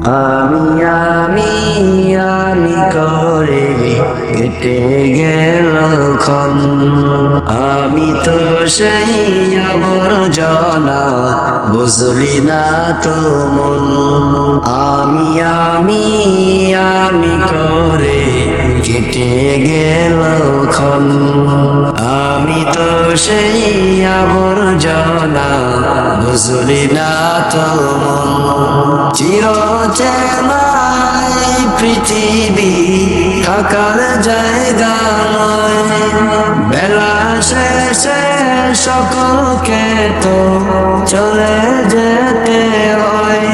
আমি আমি আমি করে কেটে গেল ক্ষণ। আমি তো সেই আবর্জনা, বুঝলি না তো মন। আমি আমি আমি করে কেটে গেল ক্ষণ। আমি তো সেই আবর্জনা, বুঝলি না তো মন। চিরচেনাই পৃথিবী থাকার জায়গা নয়, বেলা শেষে সকলকে তো চলে যেতে হয়।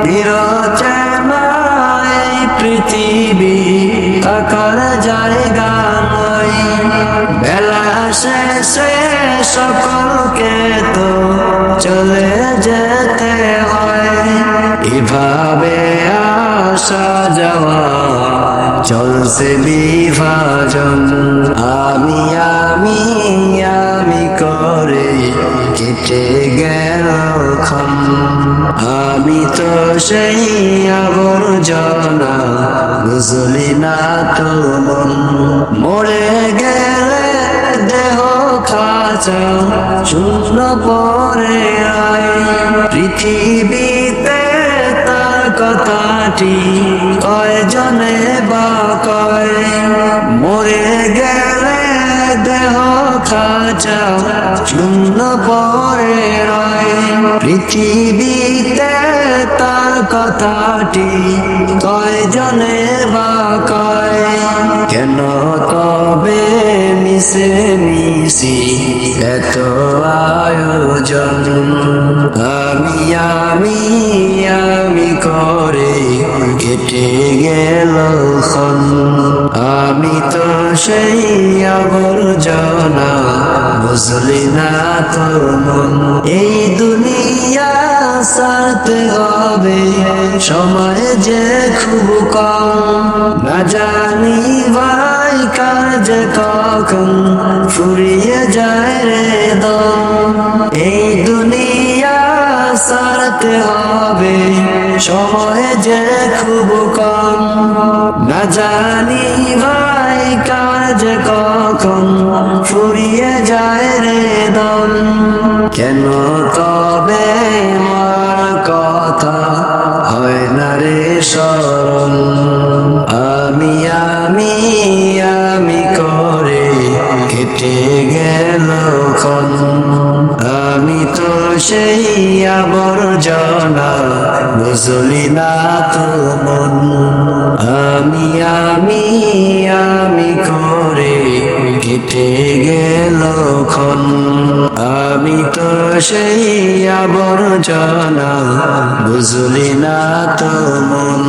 চিরচেনাই পৃথিবী থাকার জায়গা নয়, বেলা শেষে সকলকে তো চলে যেতে হয়। এভাবে আসা যাওয়া চলছে বিভাজন। আমি আমি আমি করে কেটে গেল ক্ষণ। আমি তো সেই আবর্জনা, বুঝলি না তো মন। মরে গেলে দেহ খাঁচা শূন্য পরে আয়, পৃথিবীতে তার কথাটি কয়জনে বা কয়। মরে গেলে দেহ খাঁচা শূন্য পরে রয়, পৃথিবীতে তার কথাটি কয়জনে বা কয়। কেন তবে মিশে মিশি এত আয়োজন? আমি আমি আমি করে কেটে গেল ক্ষণ। আমি তো সেই আবর্জনা, বুঝলি না তো মন। এই দুনিয়া সারতে হবে, সময় যে খুব কম। না জানি ভাই কার যে কখন ফুরিয়ে যায় রে দম। এই দুনিয়া সারতে হবে, সময় যে খুব কম। না জানি ভাই কার যে কখন ফুরিয়ে যায় রে দম। কেন তবে আমার কথা হয় না রে স্মরণ? আমি আমি আমি করে কেটে গেল ক্ষণ। আমি তো সেই আবর্জনা, বুঝলি না তো মন। আমি আমি আমি করে কেটে গেল ক্ষণ। আমি তো সেই আবর্জনা, বুঝলি না তো মন।